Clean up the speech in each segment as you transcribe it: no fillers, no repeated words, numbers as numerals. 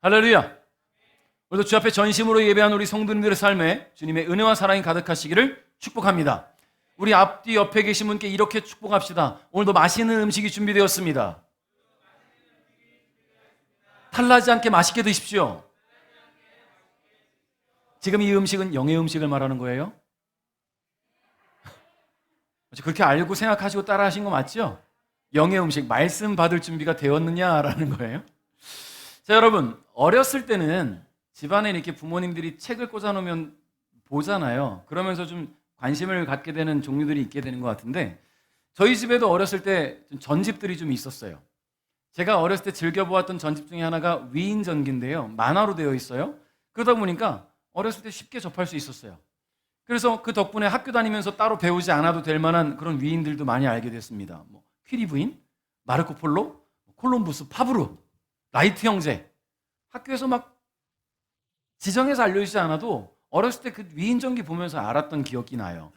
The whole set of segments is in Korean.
할렐루야. 오늘도 주 앞에 전심으로 예배한 우리 성도님들의 삶에 주님의 은혜와 사랑이 가득하시기를 축복합니다. 우리 앞뒤 옆에 계신 분께 이렇게 축복합시다. 오늘도 맛있는 음식이 준비되었습니다. 탈나지 않게 맛있게 드십시오. 지금 이 음식은 영의 음식을 말하는 거예요? 그렇게 알고 생각하시고 따라 하신 거 맞죠? 영의 음식, 말씀 받을 준비가 되었느냐라는 거예요. 자, 여러분, 어렸을 때는 집안에 이렇게 부모님들이 책을 꽂아놓으면 보잖아요. 그러면서 좀 관심을 갖게 되는 종류들이 있게 되는 것 같은데, 저희 집에도 어렸을 때 전집들이 좀 있었어요. 제가 어렸을 때 즐겨보았던 전집 중에 하나가 위인전기인데요. 만화로 되어 있어요. 그러다 보니까 어렸을 때 쉽게 접할 수 있었어요. 그래서 그 덕분에 학교 다니면서 따로 배우지 않아도 될 만한 그런 위인들도 많이 알게 됐습니다. 퀴리 부인, 마르코 폴로, 콜럼부스, 파브르, 라이트 형제. 학교에서 막 지정해서 알려주지 않아도 어렸을 때 그 위인전기 보면서 알았던 기억이 나요.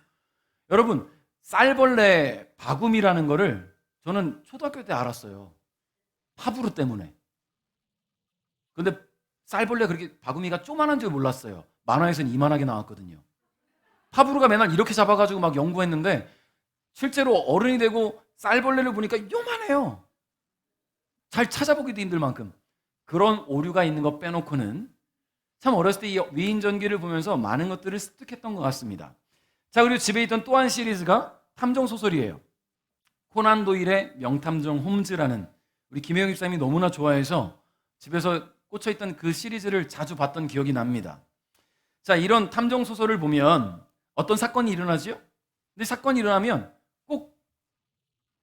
여러분, 쌀벌레 바구미라는 거를 저는 초등학교 때 알았어요. 파브르 때문에. 근데 쌀벌레 그렇게 바구미가 조만한 줄 몰랐어요. 만화에서는 이만하게 나왔거든요. 파브르가 맨날 이렇게 잡아가지고 막 연구했는데 실제로 어른이 되고 쌀벌레를 보니까 요만해요. 잘 찾아보기도 힘들 만큼. 그런 오류가 있는 거 빼놓고는 참 어렸을 때 이 위인전기를 보면서 많은 것들을 습득했던 것 같습니다. 자, 그리고 집에 있던 또 한 시리즈가 탐정소설이에요. 코난 도일의 명탐정 홈즈라는, 우리 김혜영 집사님이 너무나 좋아해서 집에서 꽂혀있던 그 시리즈를 자주 봤던 기억이 납니다. 자, 이런 탐정소설을 보면 어떤 사건이 일어나지요? 근데 사건이 일어나면 꼭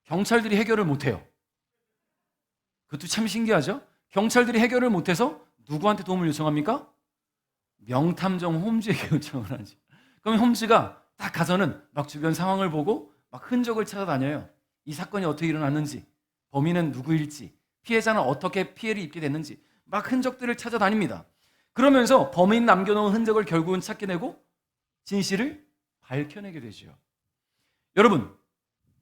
경찰들이 해결을 못해요. 그것도 참 신기하죠? 경찰들이 해결을 못해서 누구한테 도움을 요청합니까? 명탐정 홈즈에게 요청을 하죠. 그럼 홈즈가 딱 가서는 막 주변 상황을 보고 막 흔적을 찾아다녀요. 이 사건이 어떻게 일어났는지, 범인은 누구일지, 피해자는 어떻게 피해를 입게 됐는지 막 흔적들을 찾아다닙니다. 그러면서 범인 남겨놓은 흔적을 결국은 찾게되고 진실을 밝혀내게 되죠. 여러분,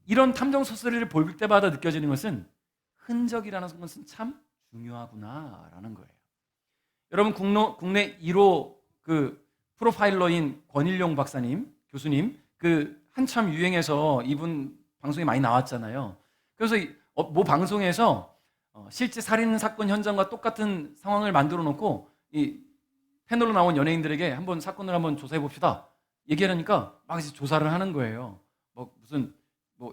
이런 탐정소설을 볼 때마다 느껴지는 것은 흔적이라는 것은 참 중요하구나라는 거예요. 여러분, 국내 1호 그 프로파일러인 권일용 박사님, 교수님, 그 한참 유행해서 이분 방송에 많이 나왔잖아요. 그래서 모 방송에서 실제 살인 사건 현장과 똑같은 상황을 만들어 놓고 이 패널로 나온 연예인들에게 한번 사건을 한번 조사해 봅시다 얘기하니까 막 이제 조사를 하는 거예요. 무슨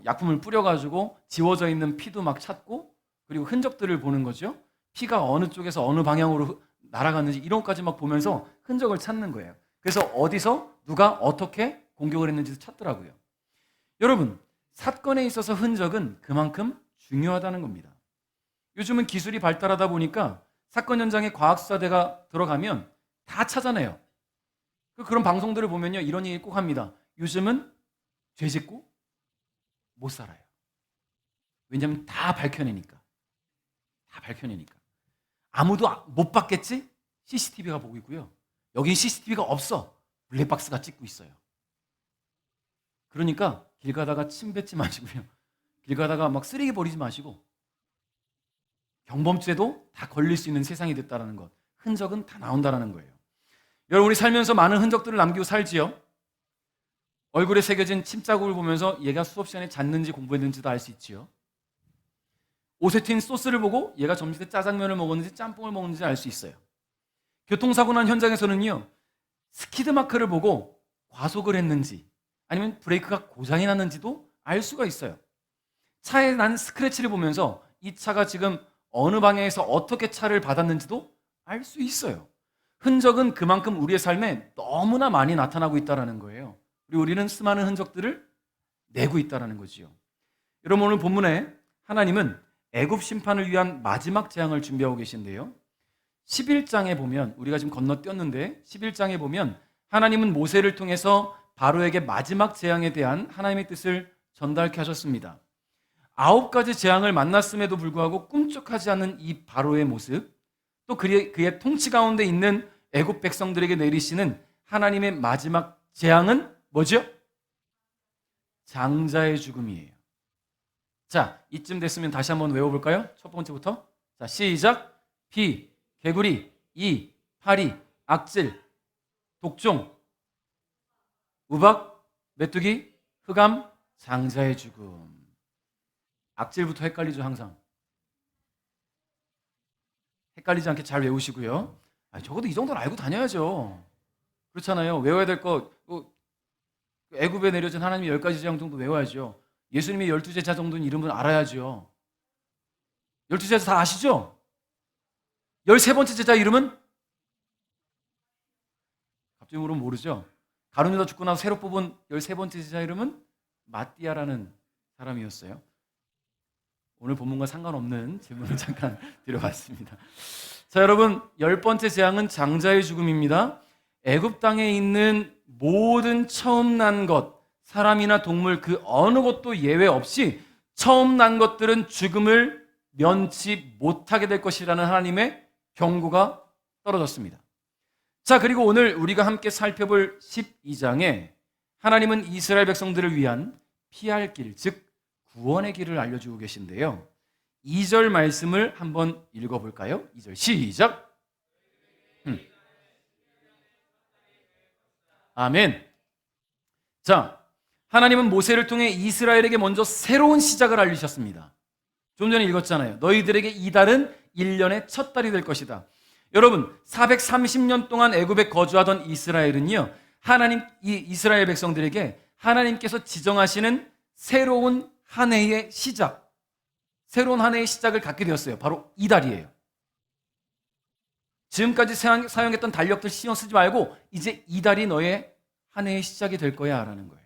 약품을 뿌려가지고 지워져 있는 피도 막 찾고, 그리고 흔적들을 보는 거죠. 피가 어느 쪽에서 어느 방향으로 날아갔는지 이런 것까지 막 보면서 흔적을 찾는 거예요. 그래서 어디서 누가 어떻게 공격을 했는지도 찾더라고요. 여러분, 사건에 있어서 흔적은 그만큼 중요하다는 겁니다. 요즘은 기술이 발달하다 보니까 사건 현장에 과학수사대가 들어가면 다 찾아내요. 그런 방송들을 보면요, 이런 얘기 꼭 합니다. 요즘은 죄 짓고 못 살아요. 왜냐하면 다 밝혀내니까. 다 밝혀내니까. 아무도 못 봤겠지? CCTV가 보고 있고요. 여긴 CCTV가 없어. 블랙박스가 찍고 있어요. 그러니까 길 가다가 침 뱉지 마시고요. 길 가다가 막 쓰레기 버리지 마시고, 경범죄도 다 걸릴 수 있는 세상이 됐다는 것. 흔적은 다 나온다는 거예요. 여러분, 우리 살면서 많은 흔적들을 남기고 살지요. 얼굴에 새겨진 침자국을 보면서 얘가 수업 시간에 잤는지 공부했는지도 알 수 있지요. 옷에 튄 소스를 보고 얘가 점심때 짜장면을 먹었는지 짬뽕을 먹었는지 알 수 있어요. 교통사고 난 현장에서는요, 스키드 마크를 보고 과속을 했는지 아니면 브레이크가 고장이 났는지도 알 수가 있어요. 차에 난 스크래치를 보면서 이 차가 지금 어느 방향에서 어떻게 차를 받았는지도 알 수 있어요. 흔적은 그만큼 우리의 삶에 너무나 많이 나타나고 있다는 거예요. 그리고 우리는 수많은 흔적들을 내고 있다는 거지요. 여러분, 오늘 본문에 하나님은 애굽 심판을 위한 마지막 재앙을 준비하고 계신데요. 11장에 보면, 우리가 지금 건너뛰었는데 11장에 보면 하나님은 모세를 통해서 바로에게 마지막 재앙에 대한 하나님의 뜻을 전달케 하셨습니다. 9가지 재앙을 만났음에도 불구하고 꿈쩍하지 않는 이 바로의 모습, 또 그의 통치 가운데 있는 애굽 백성들에게 내리시는 하나님의 마지막 재앙은 뭐죠? 장자의 죽음이에요. 자, 이쯤 됐으면 다시 한번 외워볼까요? 첫 번째부터. 자, 시작. 피, 개구리, 이, 파리, 악질, 독종, 우박, 메뚜기, 흑암, 장자의 죽음. 악질부터 헷갈리죠, 항상. 헷갈리지 않게 잘 외우시고요. 적어도 이 정도는 알고 다녀야죠. 그렇잖아요. 외워야 될 거, 애굽에 내려진 하나님의 10가지 재앙 정도 외워야죠. 예수님의 12제자 정도는 이름을 알아야죠. 12제자 다 아시죠? 13번째 제자 이름은? 갑자기 물으면 모르죠? 가룟 유다 죽고 나서 새로 뽑은 13번째 제자 이름은 마띠아라는 사람이었어요. 오늘 본문과 상관없는 질문을 잠깐 드려봤습니다. 자, 여러분, 10번째 재앙은 장자의 죽음입니다. 애굽 땅에 있는 모든 처음 난 것, 사람이나 동물 그 어느 것도 예외 없이 처음 난 것들은 죽음을 면치 못하게 될 것이라는 하나님의 경고가 떨어졌습니다. 자, 그리고 오늘 우리가 함께 살펴볼 12장에 하나님은 이스라엘 백성들을 위한 피할 길, 즉 구원의 길을 알려주고 계신데요. 2절 말씀을 한번 읽어볼까요? 2절 시작. 아멘. 자, 하나님은 모세를 통해 이스라엘에게 먼저 새로운 시작을 알리셨습니다. 좀 전에 읽었잖아요. 너희들에게 이달은 1년의 첫 달이 될 것이다. 여러분, 430년 동안 애굽에 거주하던 이스라엘은요, 이 이스라엘 백성들에게 하나님께서 지정하시는 새로운 한 해의 시작, 새로운 한 해의 시작을 갖게 되었어요. 바로 이달이에요. 지금까지 사용했던 달력들 신경 쓰지 말고 이제 이달이 너의 한 해의 시작이 될 거야 라는 거예요.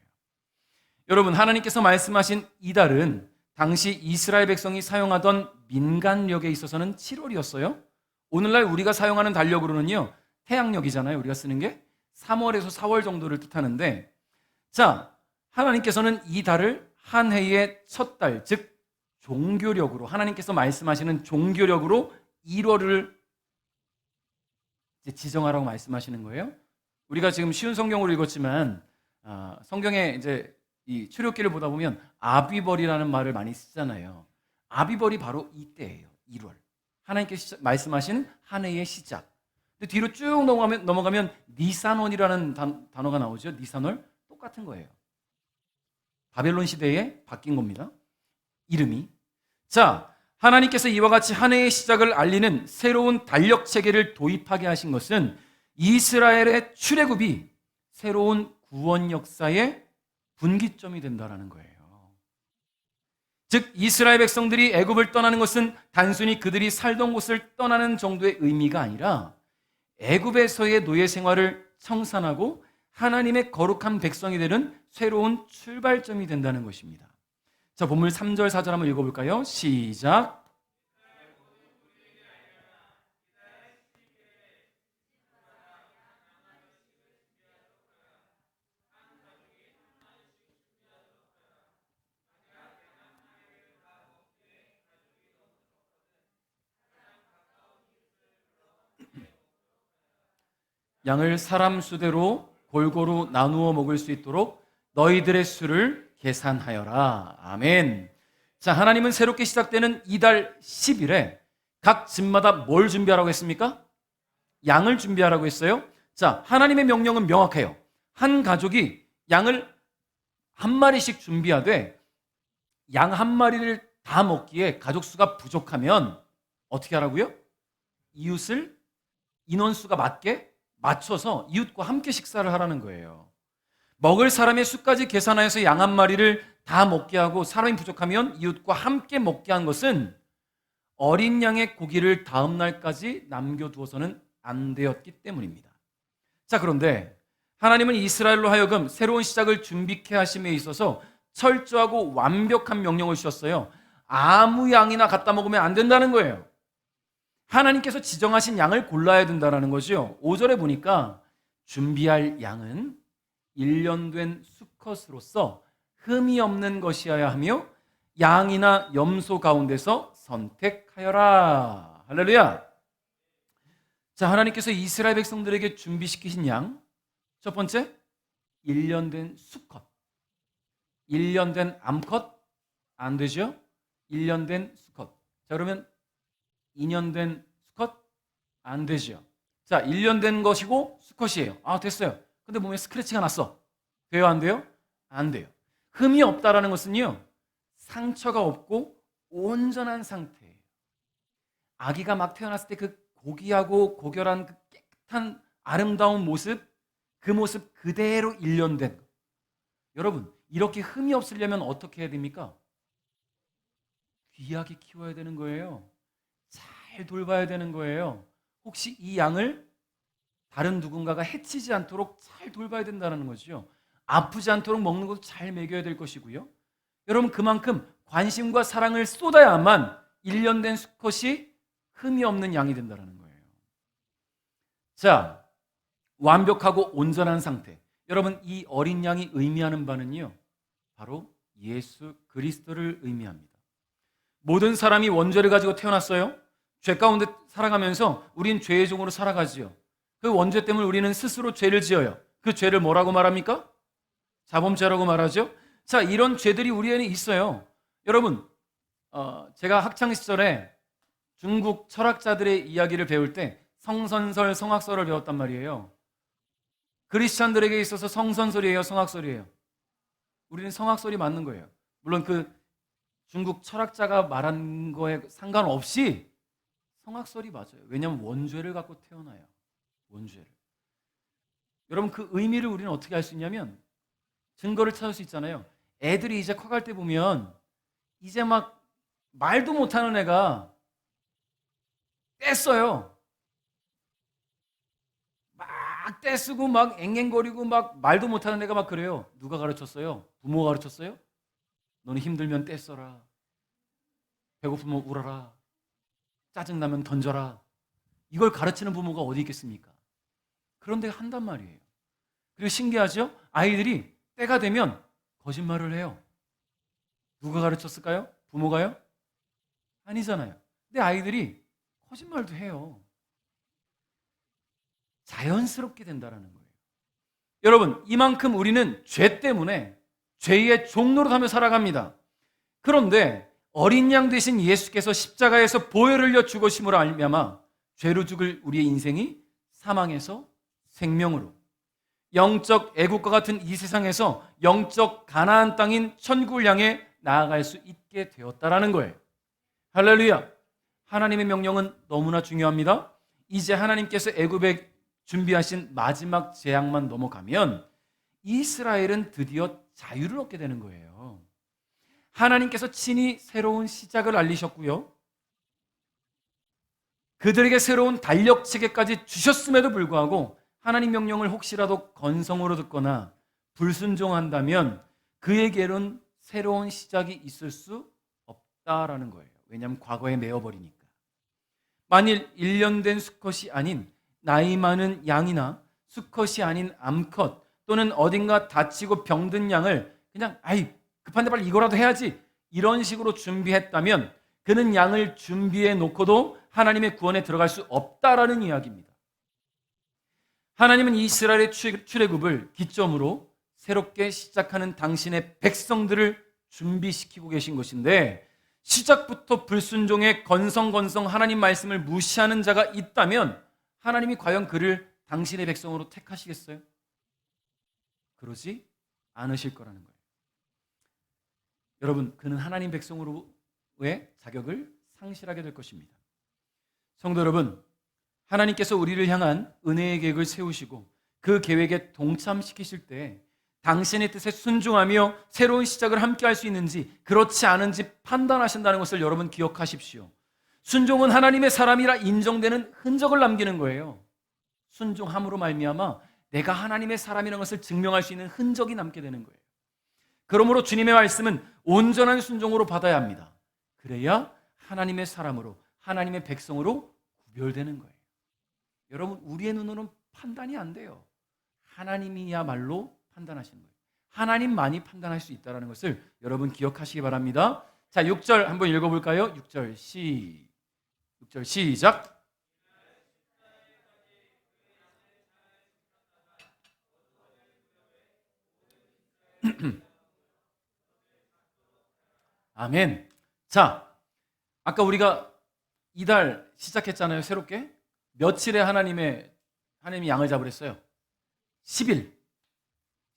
여러분, 하나님께서 말씀하신 이달은 당시 이스라엘 백성이 사용하던 민간력에 있어서는 7월이었어요. 오늘날 우리가 사용하는 달력으로는요, 태양력이잖아요. 우리가 쓰는 게 3월에서 4월 정도를 뜻하는데, 자, 하나님께서는 이 달을 한 해의 첫 달, 즉 종교력으로, 하나님께서 말씀하시는 종교력으로 1월을 지정하라고 말씀하시는 거예요. 우리가 지금 쉬운 성경으로 읽었지만 성경에 이제 이 출애굽기를 보다 보면 아비벌이라는 말을 많이 쓰잖아요. 아비벌이 바로 이때예요. 1월. 하나님께서 말씀하신 한 해의 시작. 근데 뒤로 쭉 넘어가면 니산월이라는 단어가 나오죠. 니산월. 똑같은 거예요. 바벨론 시대에 바뀐 겁니다. 이름이. 자, 하나님께서 이와 같이 한 해의 시작을 알리는 새로운 달력 체계를 도입하게 하신 것은 이스라엘의 출애굽이 새로운 구원 역사의 분기점이 된다는 거예요. 즉, 이스라엘 백성들이 애굽을 떠나는 것은 단순히 그들이 살던 곳을 떠나는 정도의 의미가 아니라 애굽에서의 노예 생활을 청산하고 하나님의 거룩한 백성이 되는 새로운 출발점이 된다는 것입니다. 자, 본문 3절 4절 한번 읽어볼까요? 시작. 양을 사람 수대로 골고루 나누어 먹을 수 있도록 너희들의 수를 계산하여라. 아멘. 자, 하나님은 새롭게 시작되는 이달 10일에 각 집마다 뭘 준비하라고 했습니까? 양을 준비하라고 했어요. 자, 하나님의 명령은 명확해요. 한 가족이 양을 한 마리씩 준비하되 양 한 마리를 다 먹기에 가족 수가 부족하면 어떻게 하라고요? 이웃을 인원수가 맞춰서 이웃과 함께 식사를 하라는 거예요. 먹을 사람의 수까지 계산하여서 양 한 마리를 다 먹게 하고 사람이 부족하면 이웃과 함께 먹게 한 것은 어린 양의 고기를 다음 날까지 남겨두어서는 안 되었기 때문입니다. 자, 그런데 하나님은 이스라엘로 하여금 새로운 시작을 준비케 하심에 있어서 철저하고 완벽한 명령을 주셨어요. 아무 양이나 갖다 먹으면 안 된다는 거예요. 하나님께서 지정하신 양을 골라야 된다는 거죠. 5절에 보니까 준비할 양은 1년 된 수컷으로서 흠이 없는 것이어야 하며 양이나 염소 가운데서 선택하여라. 할렐루야. 자, 하나님께서 이스라엘 백성들에게 준비시키신 양, 첫 번째 1년 된 수컷. 1년 된 암컷 안 되죠? 1년 된 수컷. 자, 그러면 2년 된 수컷 안 되죠. 자, 1년 된 것이고 수컷이에요. 아, 됐어요. 근데 몸에 스크래치가 났어. 돼요, 안 돼요? 안 돼요. 흠이 없다라는 것은요, 상처가 없고 온전한 상태예요. 아기가 막 태어났을 때 그 고귀하고 고결한 그 깨끗한 아름다운 모습, 그 모습 그대로 1년 된 거. 여러분, 이렇게 흠이 없으려면 어떻게 해야 됩니까? 귀하게 키워야 되는 거예요. 잘 돌봐야 되는 거예요. 혹시 이 양을 다른 누군가가 해치지 않도록 잘 돌봐야 된다는 거죠. 아프지 않도록 먹는 것도 잘 먹여야 될 것이고요. 여러분, 그만큼 관심과 사랑을 쏟아야만 1년 된 수컷이 흠이 없는 양이 된다는 거예요. 자, 완벽하고 온전한 상태. 여러분, 이 어린 양이 의미하는 바는요, 바로 예수 그리스도를 의미합니다. 모든 사람이 원죄를 가지고 태어났어요. 죄 가운데 살아가면서 우린 죄의 종으로 살아가지요. 그 원죄 때문에 우리는 스스로 죄를 지어요. 그 죄를 뭐라고 말합니까? 자범죄라고 말하죠. 자, 이런 죄들이 우리 안에 있어요. 여러분, 제가 학창 시절에 중국 철학자들의 이야기를 배울 때 성선설, 성악설을 배웠단 말이에요. 크리스찬들에게 있어서 성선설이에요, 성악설이에요? 우리는 성악설이 맞는 거예요. 물론 그 중국 철학자가 말한 거에 상관없이 성악설이 맞아요. 왜냐하면 원죄를 갖고 태어나요. 원죄를. 여러분, 그 의미를 우리는 어떻게 알 수 있냐면 증거를 찾을 수 있잖아요. 애들이 이제 커갈 때 보면 이제 막 말도 못하는 애가 떼써요. 막 떼쓰고 막 앵앵거리고 막 말도 못하는 애가 막 그래요. 누가 가르쳤어요? 부모가 가르쳤어요? 너는 힘들면 떼써라. 배고프면 울어라. 짜증나면 던져라. 이걸 가르치는 부모가 어디 있겠습니까? 그런데 한단 말이에요. 그리고 신기하죠? 아이들이 때가 되면 거짓말을 해요. 누가 가르쳤을까요? 부모가요? 아니잖아요. 근데 아이들이 거짓말도 해요. 자연스럽게 된다는 거예요. 여러분, 이만큼 우리는 죄 때문에 죄의 종노릇하며 살아갑니다. 그런데 어린 양 되신 예수께서 십자가에서 보혈을 흘려 죽으심으로 말미암아 죄로 죽을 우리의 인생이 사망에서 생명으로, 영적 애국과 같은 이 세상에서 영적 가나안 땅인 천국을 향해 나아갈 수 있게 되었다라는 거예요. 할렐루야. 하나님의 명령은 너무나 중요합니다. 이제 하나님께서 애굽에 준비하신 마지막 재앙만 넘어가면 이스라엘은 드디어 자유를 얻게 되는 거예요. 하나님께서 친히 새로운 시작을 알리셨고요. 그들에게 새로운 달력 체계까지 주셨음에도 불구하고 하나님 명령을 혹시라도 건성으로 듣거나 불순종한다면 그에게는 새로운 시작이 있을 수 없다라는 거예요. 왜냐하면 과거에 메어버리니까. 만일 1년 된 수컷이 아닌 나이 많은 양이나 수컷이 아닌 암컷 또는 어딘가 다치고 병든 양을 그냥 급한데 빨리 이거라도 해야지 이런 식으로 준비했다면 그는 양을 준비해 놓고도 하나님의 구원에 들어갈 수 없다라는 이야기입니다. 하나님은 이스라엘의 출애굽을 기점으로 새롭게 시작하는 당신의 백성들을 준비시키고 계신 것인데 시작부터 불순종의 건성건성 하나님 말씀을 무시하는 자가 있다면 하나님이 과연 그를 당신의 백성으로 택하시겠어요? 그러지 않으실 거라는 거예요. 여러분, 그는 하나님 백성으로의 자격을 상실하게 될 것입니다. 성도 여러분, 하나님께서 우리를 향한 은혜의 계획을 세우시고 그 계획에 동참시키실 때 당신의 뜻에 순종하며 새로운 시작을 함께 할 수 있는지 그렇지 않은지 판단하신다는 것을 여러분 기억하십시오. 순종은 하나님의 사람이라 인정되는 흔적을 남기는 거예요. 순종함으로 말미암아 내가 하나님의 사람이라는 것을 증명할 수 있는 흔적이 남게 되는 거예요. 그러므로 주님의 말씀은 온전한 순종으로 받아야 합니다. 그래야 하나님의 사람으로 하나님의 백성으로 구별되는 거예요. 여러분, 우리의 눈으로는 판단이 안 돼요. 하나님이야말로 판단하시는 거예요. 하나님만이 판단할 수 있다는 것을 여러분 기억하시기 바랍니다. 자, 6절 한번 읽어볼까요? 6절 시작. 아멘. 자, 아까 우리가 이달 시작했잖아요. 새롭게. 며칠에 하나님의 하나님이 양을 잡으랬어요? 10일.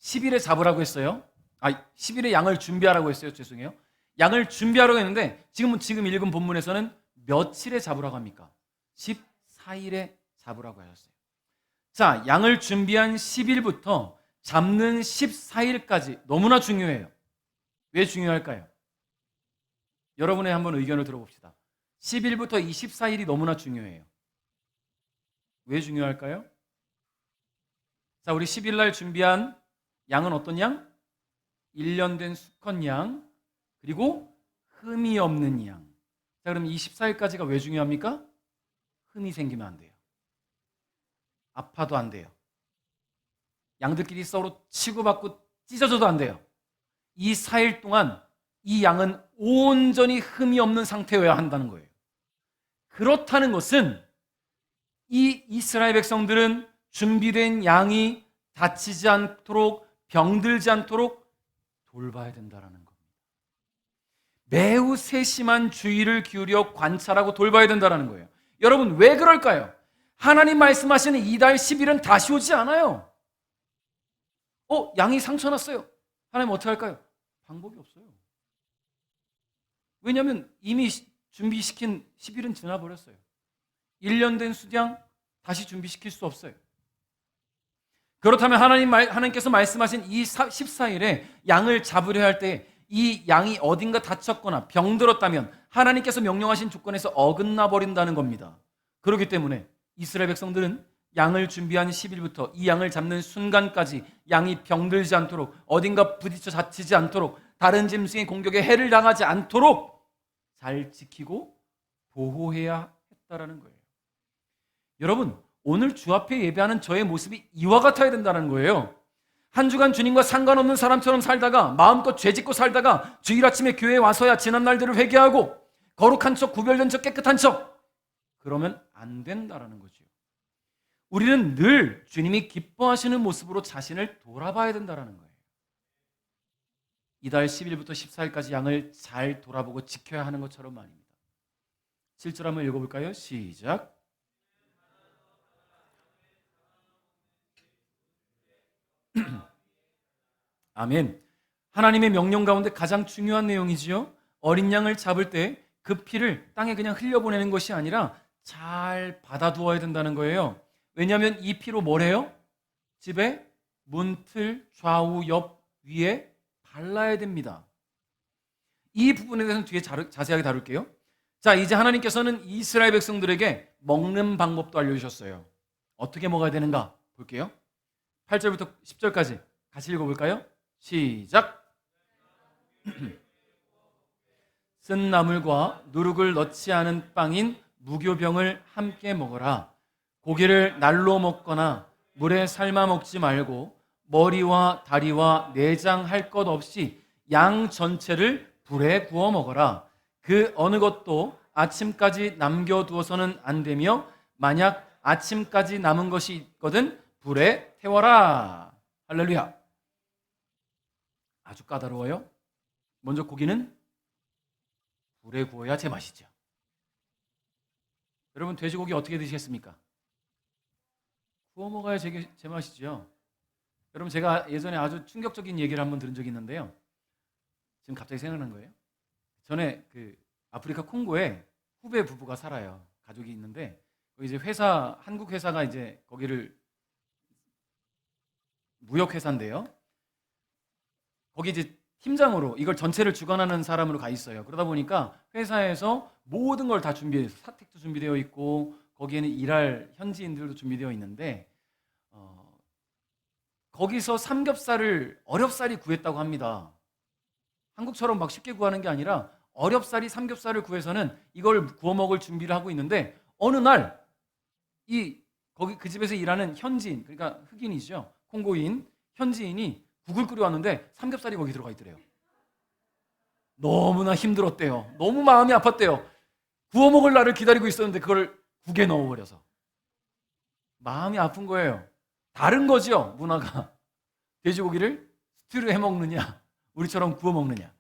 10일에 잡으라고 했어요. 10일에 양을 준비하라고 했어요. 죄송해요. 양을 준비하라고 했는데 지금 읽은 본문에서는 며칠에 잡으라고 합니까? 14일에 잡으라고 하셨어요. 자, 양을 준비한 10일부터 잡는 14일까지 너무나 중요해요. 왜 중요할까요? 여러분의 한번 의견을 들어봅시다. 10일부터 24일이 너무나 중요해요. 왜 중요할까요? 자, 우리 10일 날 준비한 양은 어떤 양? 1년 된 수컷 양, 그리고 흠이 없는 양. 자, 그럼 24일까지가 왜 중요합니까? 흠이 생기면 안 돼요. 아파도 안 돼요. 양들끼리 서로 치고받고 찢어져도 안 돼요. 이 4일 동안 이 양은 온전히 흠이 없는 상태여야 한다는 거예요. 그렇다는 것은 이 이스라엘 백성들은 준비된 양이 다치지 않도록 병들지 않도록 돌봐야 된다는 겁니다. 매우 세심한 주의를 기울여 관찰하고 돌봐야 된다는 거예요. 여러분, 왜 그럴까요? 하나님 말씀하시는 이달 10일은 다시 오지 않아요. 양이 상처 났어요. 하나님 어떻게 할까요? 방법이 없어요. 왜냐하면 이미 준비시킨 10일은 지나버렸어요. 1년 된 수양 다시 준비시킬 수 없어요. 그렇다면 하나님께서 말씀하신 이 14일에 양을 잡으려 할 때 이 양이 어딘가 다쳤거나 병들었다면 하나님께서 명령하신 조건에서 어긋나 버린다는 겁니다. 그렇기 때문에 이스라엘 백성들은 양을 준비한 10일부터 이 양을 잡는 순간까지 양이 병들지 않도록, 어딘가 부딪혀 다치지 않도록, 다른 짐승의 공격에 해를 당하지 않도록 잘 지키고 보호해야 했다라는 거예요. 여러분, 오늘 주 앞에 예배하는 저의 모습이 이와 같아야 된다는 거예요. 한 주간 주님과 상관없는 사람처럼 살다가, 마음껏 죄짓고 살다가 주일 아침에 교회에 와서야 지난 날들을 회개하고 거룩한 척, 구별된 척, 깨끗한 척, 그러면 안 된다라는 거죠. 우리는 늘 주님이 기뻐하시는 모습으로 자신을 돌아봐야 된다는 거예요. 이달 10일부터 14일까지 양을 잘 돌아보고 지켜야 하는 것처럼 말입니다. 7절 한번 읽어볼까요? 시작. 아멘. 하나님의 명령 가운데 가장 중요한 내용이지요. 어린 양을 잡을 때 그 피를 땅에 그냥 흘려보내는 것이 아니라 잘 받아두어야 된다는 거예요. 왜냐하면 이 피로 뭘 해요? 집에 문틀 좌우 옆 위에 발라야 됩니다. 이 부분에 대해서는 뒤에 자세하게 다룰게요. 자, 이제 하나님께서는 이스라엘 백성들에게 먹는 방법도 알려주셨어요. 어떻게 먹어야 되는가 볼게요. 8절부터 10절까지 같이 읽어볼까요? 시작. 쓴 나물과 누룩을 넣지 않은 빵인 무교병을 함께 먹어라. 고기를 날로 먹거나 물에 삶아 먹지 말고 머리와 다리와 내장 할 것 없이 양 전체를 불에 구워 먹어라. 그 어느 것도 아침까지 남겨두어서는 안 되며 만약 아침까지 남은 것이 있거든 불에 태워라. 할렐루야. 아주 까다로워요. 먼저 고기는 불에 구워야 제맛이죠. 여러분, 돼지고기 어떻게 드시겠습니까? 구워 먹어야 제맛이죠. 여러분, 제가 예전에 아주 충격적인 얘기를 한번 들은 적이 있는데요. 지금 갑자기 생각난 거예요. 전에 그 아프리카 콩고에 후배 부부가 살아요. 가족이 있는데 이제 한국 회사가 이제 거기를 무역 회사인데요. 거기 이제 팀장으로 이걸 전체를 주관하는 사람으로 가 있어요. 그러다 보니까 회사에서 모든 걸 다 준비해서 사택도 준비되어 있고 거기에는 일할 현지인들도 준비되어 있는데 거기서 삼겹살을 어렵사리 구했다고 합니다. 한국처럼 막 쉽게 구하는 게 아니라 어렵사리 삼겹살을 구해서는 이걸 구워 먹을 준비를 하고 있는데 어느 날 거기 그 집에서 일하는 현지인, 그러니까 흑인이죠. 콩고인 현지인이 국을 끓여왔는데 삼겹살이 거기 들어가 있더래요. 너무나 힘들었대요. 너무 마음이 아팠대요. 구워 먹을 날을 기다리고 있었는데 그걸 국에 넣어버려서 마음이 아픈 거예요. 다른 거죠, 문화가. 돼지고기를 스튜를 해 먹느냐 우리처럼 구워 먹느냐.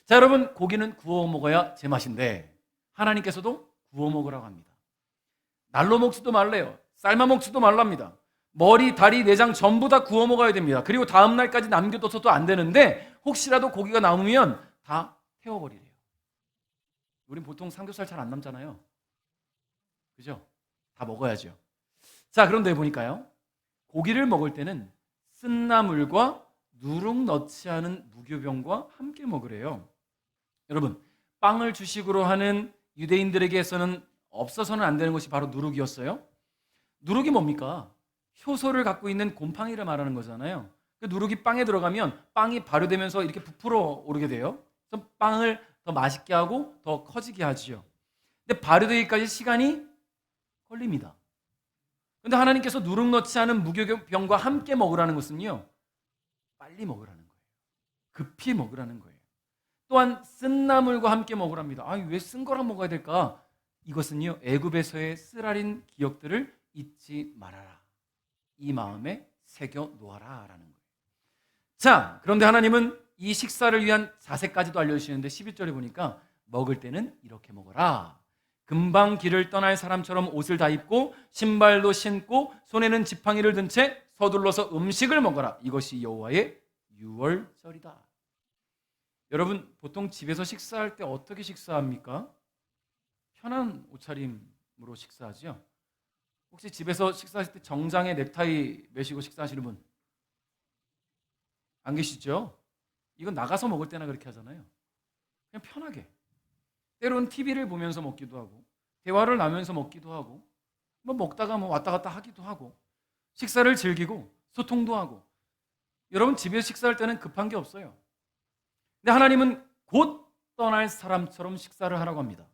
자, 여러분, 고기는 구워 먹어야 제맛인데 하나님께서도 구워 먹으라고 합니다. 날로 먹지도 말래요. 삶아 먹지도 말랍니다. 머리, 다리, 내장 전부 다 구워 먹어야 됩니다. 그리고 다음 날까지 남겨둬서도 안 되는데 혹시라도 고기가 남으면 다 태워버리래요. 우린 보통 삼겹살 잘 안 남잖아요. 그죠? 다 먹어야죠. 자, 그런데 보니까요, 고기를 먹을 때는 쓴나물과 누룩 넣지 않은 무교병과 함께 먹으래요. 여러분, 빵을 주식으로 하는 유대인들에게서는 없어서는 안 되는 것이 바로 누룩이었어요. 누룩이 뭡니까? 효소를 갖고 있는 곰팡이를 말하는 거잖아요. 그 누룩이 빵에 들어가면 빵이 발효되면서 이렇게 부풀어 오르게 돼요. 그래서 빵을 더 맛있게 하고 더 커지게 하지요. 근데 발효되기까지 시간이 걸립니다. 근데 하나님께서 누룩 넣지 않은 무교병과 함께 먹으라는 것은요, 빨리 먹으라는 거예요. 급히 먹으라는 거예요. 또한 쓴 나물과 함께 먹으랍니다. 왜 쓴 거랑 먹어야 될까? 이것은요, 애굽에서의 쓰라린 기억들을 잊지 말아라. 이 마음에 새겨 놓아라 라는 거예요. 자, 그런데 하나님은 이 식사를 위한 자세까지도 알려주시는데 11절에 보니까 먹을 때는 이렇게 먹어라. 금방 길을 떠날 사람처럼 옷을 다 입고 신발도 신고 손에는 지팡이를 든 채 서둘러서 음식을 먹어라. 이것이 여호와의 유월절이다. 여러분, 보통 집에서 식사할 때 어떻게 식사합니까? 편한 옷차림으로 식사하죠. 혹시 집에서 식사하실 때 정장에 넥타이 매시고 식사하시는 분 안 계시죠? 이건 나가서 먹을 때나 그렇게 하잖아요. 그냥 편하게. 때로는 TV를 보면서 먹기도 하고 대화를 나누면서 먹기도 하고 먹다가 왔다 갔다 하기도 하고 식사를 즐기고 소통도 하고. 여러분, 집에서 식사할 때는 급한 게 없어요. 근데 하나님은 곧 떠날 사람처럼 식사를 하라고 합니다.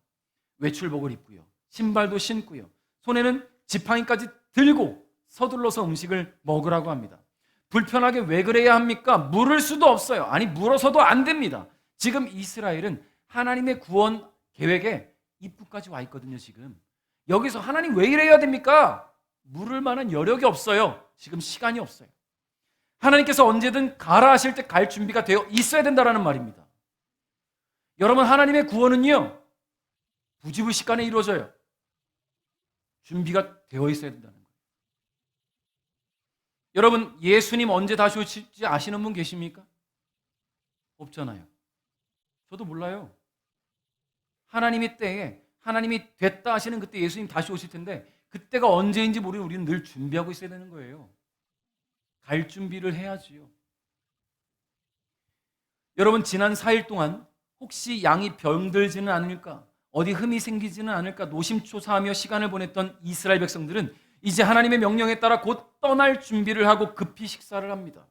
외출복을 입고요, 신발도 신고요, 손에는 지팡이까지 들고 서둘러서 음식을 먹으라고 합니다. 불편하게 왜 그래야 합니까? 물을 수도 없어요. 아니, 물어서도 안 됩니다. 지금 이스라엘은 하나님의 구원 계획에 입구까지 와 있거든요. 지금 여기서 하나님 왜 이래야 됩니까? 물을 만한 여력이 없어요. 지금 시간이 없어요. 하나님께서 언제든 가라 하실 때 갈 준비가 되어 있어야 된다는 말입니다. 여러분, 하나님의 구원은요, 부지불식간에 이루어져요. 준비가 되어 있어야 된다는 거예요. 여러분, 예수님 언제 다시 오실지 아시는 분 계십니까? 없잖아요. 저도 몰라요. 하나님의 때에 하나님이 됐다 하시는 그때 예수님 다시 오실 텐데 그때가 언제인지 모르는 우리는 늘 준비하고 있어야 되는 거예요. 갈 준비를 해야지요. 여러분, 지난 4일 동안 혹시 양이 병들지는 않을까, 어디 흠이 생기지는 않을까 노심초사하며 시간을 보냈던 이스라엘 백성들은 이제 하나님의 명령에 따라 곧 떠날 준비를 하고 급히 식사를 합니다.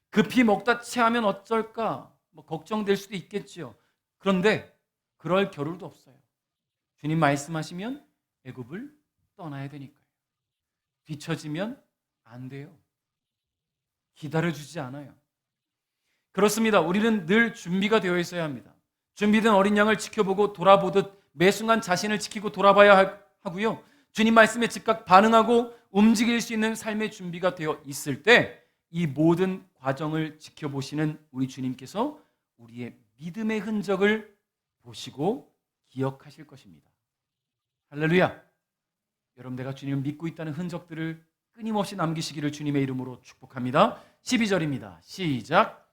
급히 먹다 체하면 어쩔까 걱정될 수도 있겠지요. 그런데 그럴 겨를도 없어요. 주님 말씀하시면 애굽을 떠나야 되니까요. 뒤처지면 안 돼요. 기다려주지 않아요. 그렇습니다. 우리는 늘 준비가 되어 있어야 합니다. 준비된 어린 양을 지켜보고 돌아보듯 매 순간 자신을 지키고 돌아봐야 하고요. 주님 말씀에 즉각 반응하고 움직일 수 있는 삶의 준비가 되어 있을 때 이 모든 과정을 지켜보시는 우리 주님께서 우리의 믿음의 흔적을 보시고 기억하실 것입니다. 할렐루야. 여러분, 내가 주님을 믿고 있다는 흔적들을 끊임없이 남기시기를 주님의 이름으로 축복합니다. 12절입니다. 시작.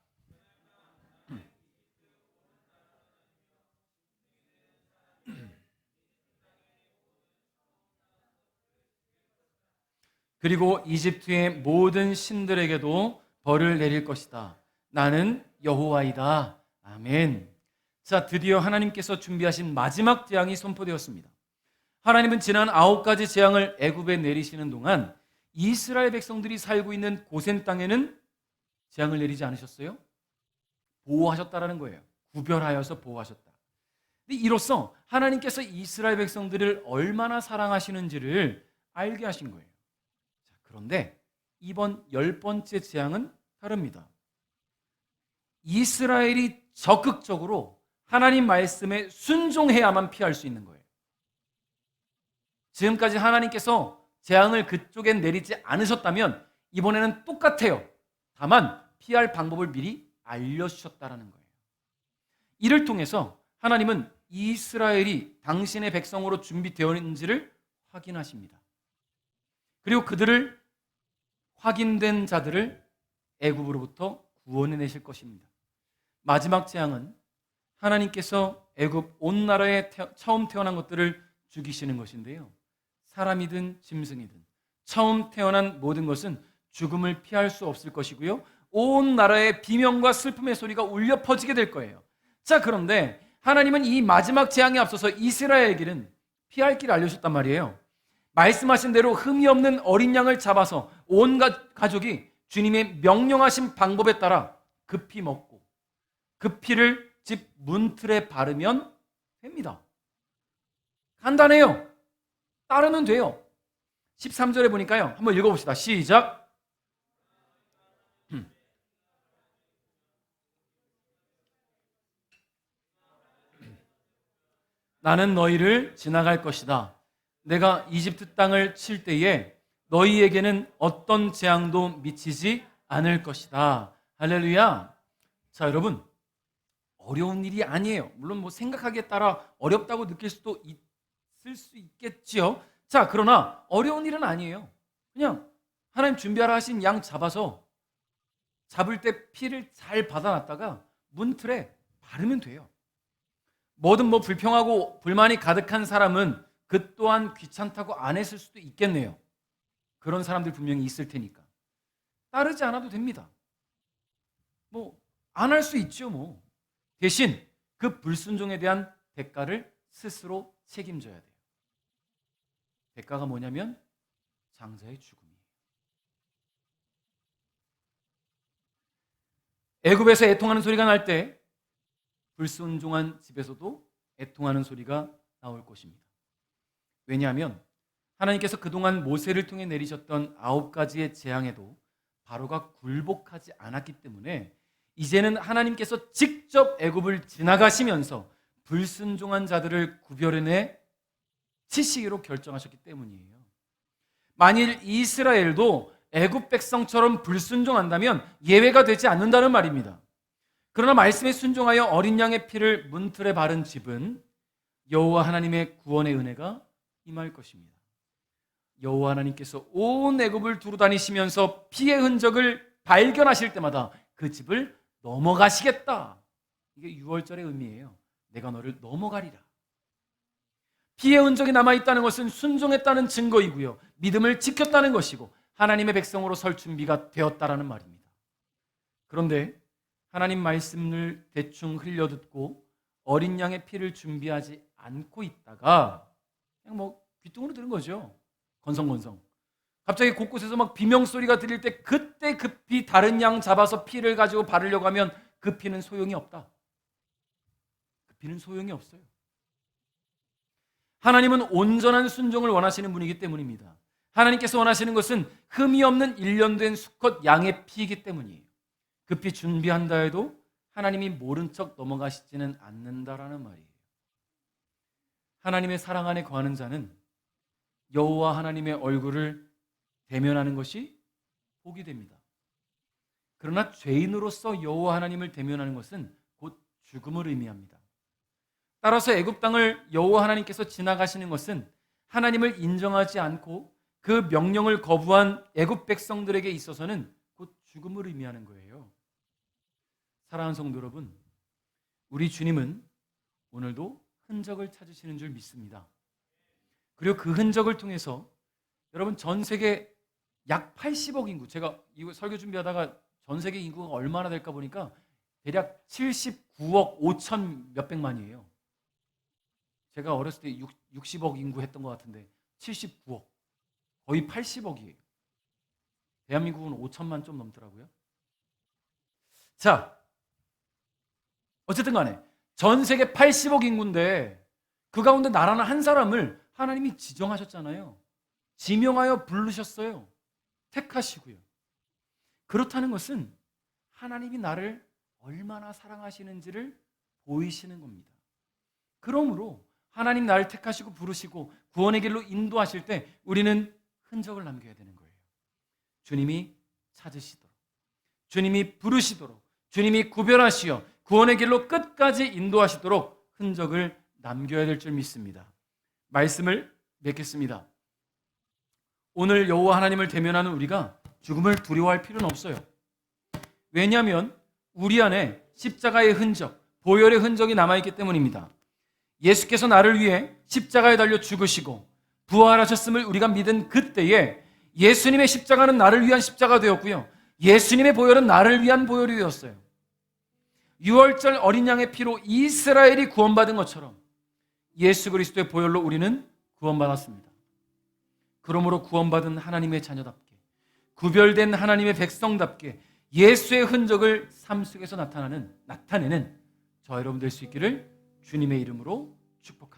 그리고 이집트의 모든 신들에게도 벌을 내릴 것이다. 나는 여호와이다. 아멘. 자, 드디어 하나님께서 준비하신 마지막 재앙이 선포되었습니다. 하나님은 지난 9가지 재앙을 애굽에 내리시는 동안 이스라엘 백성들이 살고 있는 고센 땅에는 재앙을 내리지 않으셨어요? 보호하셨다라는 거예요. 구별하여서 보호하셨다. 근데 이로써 하나님께서 이스라엘 백성들을 얼마나 사랑하시는지를 알게 하신 거예요. 자, 그런데 이번 10번째 재앙은 다릅니다. 이스라엘이 적극적으로 하나님 말씀에 순종해야만 피할 수 있는 거예요. 지금까지 하나님께서 재앙을 그쪽엔 내리지 않으셨다면 이번에는 똑같아요. 다만 피할 방법을 미리 알려주셨다는 거예요. 이를 통해서 하나님은 이스라엘이 당신의 백성으로 준비되어 있는지를 확인하십니다. 그리고 그들을 확인된 자들을 애굽으로부터 구원해 내실 것입니다. 마지막 재앙은 하나님께서 애굽 온 나라에 처음 태어난 것들을 죽이시는 것인데요. 사람이든 짐승이든 처음 태어난 모든 것은 죽음을 피할 수 없을 것이고요. 온 나라에 비명과 슬픔의 소리가 울려 퍼지게 될 거예요. 자, 그런데 하나님은 이 마지막 재앙에 앞서서 이스라엘에게는 피할 길을 알려줬단 말이에요. 말씀하신 대로 흠이 없는 어린 양을 잡아서 온 가족이 주님의 명령하신 방법에 따라 그 피 먹고 그 피를 집 문틀에 바르면 됩니다. 간단해요. 따르면 돼요. 13절에 보니까요. 한번 읽어봅시다. 시작. 나는 너희를 지나갈 것이다. 내가 이집트 땅을 칠 때에 너희에게는 어떤 재앙도 미치지 않을 것이다. 할렐루야. 자, 여러분, 어려운 일이 아니에요. 물론 뭐 생각하기에 따라 어렵다고 느낄 수도 있을 수 있겠지요. 자, 그러나 어려운 일은 아니에요. 그냥 하나님 준비하라 하신 양 잡아서 잡을 때 피를 잘 받아놨다가 문틀에 바르면 돼요. 뭐든 뭐 불평하고 불만이 가득한 사람은 그 또한 귀찮다고 안 했을 수도 있겠네요. 그런 사람들 분명히 있을 테니까. 따르지 않아도 됩니다. 뭐 안 할 수 있죠 뭐. 대신 그 불순종에 대한 대가를 스스로 책임져야 돼요. 대가가 뭐냐면 장자의 죽음이에요. 애굽에서 애통하는 소리가 날 때 불순종한 집에서도 애통하는 소리가 나올 것입니다. 왜냐하면 하나님께서 그동안 모세를 통해 내리셨던 9가지의 재앙에도 바로가 굴복하지 않았기 때문에 이제는 하나님께서 직접 애굽을 지나가시면서 불순종한 자들을 구별해내 치시기로 결정하셨기 때문이에요. 만일 이스라엘도 애굽 백성처럼 불순종한다면 예외가 되지 않는다는 말입니다. 그러나 말씀에 순종하여 어린 양의 피를 문틀에 바른 집은 여호와 하나님의 구원의 은혜가 임할 것입니다. 여호와 하나님께서 온 애굽을 두루 다니시면서 피의 흔적을 발견하실 때마다 그 집을 넘어가시겠다. 이게 6월절의 의미예요. 내가 너를 넘어가리라. 피의 흔적이 남아있다는 것은 순종했다는 증거이고요. 믿음을 지켰다는 것이고 하나님의 백성으로 설 준비가 되었다라는 말입니다. 그런데 하나님 말씀을 대충 흘려듣고 어린 양의 피를 준비하지 않고 있다가 그냥 뭐 귀뚱으로 들은 거죠. 건성건성. 갑자기 곳곳에서 막 비명소리가 들릴 때 그때 급히 다른 양 잡아서 피를 가지고 바르려고 하면 그 피는 소용이 없다. 그 피는 소용이 없어요. 하나님은 온전한 순종을 원하시는 분이기 때문입니다. 하나님께서 원하시는 것은 흠이 없는 일련된 수컷 양의 피이기 때문이에요. 그 피 준비한다 해도 하나님이 모른 척 넘어가시지는 않는다라는 말이에요. 하나님의 사랑 안에 거하는 자는 여호와 하나님의 얼굴을 대면하는 것이 복이 됩니다. 그러나 죄인으로서 여호와 하나님을 대면하는 것은 곧 죽음을 의미합니다. 따라서 애굽 땅을 여호와 하나님께서 지나가시는 것은 하나님을 인정하지 않고 그 명령을 거부한 애굽 백성들에게 있어서는 곧 죽음을 의미하는 거예요. 사랑하는 성도 여러분, 우리 주님은 오늘도 흔적을 찾으시는 줄 믿습니다. 그리고 그 흔적을 통해서 여러분 전 세계 약 80억 인구, 제가 이거 설교 준비하다가 전 세계 인구가 얼마나 될까 보니까 대략 79억 5천 몇백만이에요. 제가 어렸을 때 60억 인구 했던 것 같은데 79억, 거의 80억이에요. 대한민국은 5천만 좀 넘더라고요. 자, 어쨌든 간에 전 세계 80억 인구인데 그 가운데 나라는 한 사람을 하나님이 지정하셨잖아요. 지명하여 부르셨어요. 택하시고요. 그렇다는 것은 하나님이 나를 얼마나 사랑하시는지를 보이시는 겁니다. 그러므로 하나님 나를 택하시고 부르시고 구원의 길로 인도하실 때 우리는 흔적을 남겨야 되는 거예요. 주님이 찾으시도록, 주님이 부르시도록, 주님이 구별하시어 구원의 길로 끝까지 인도하시도록 흔적을 남겨야 될 줄 믿습니다. 말씀을 맺겠습니다. 오늘 여호와 하나님을 대면하는 우리가 죽음을 두려워할 필요는 없어요. 왜냐하면 우리 안에 십자가의 흔적, 보혈의 흔적이 남아있기 때문입니다. 예수께서 나를 위해 십자가에 달려 죽으시고 부활하셨음을 우리가 믿은 그때에 예수님의 십자가는 나를 위한 십자가 되었고요. 예수님의 보혈은 나를 위한 보혈이 되었어요. 유월절 어린 양의 피로 이스라엘이 구원받은 것처럼 예수 그리스도의 보혈로 우리는 구원받았습니다. 그러므로 구원받은 하나님의 자녀답게, 구별된 하나님의 백성답게 예수의 흔적을 삶 속에서 나타내는 저와 여러분 될 수 있기를 주님의 이름으로 축복합니다.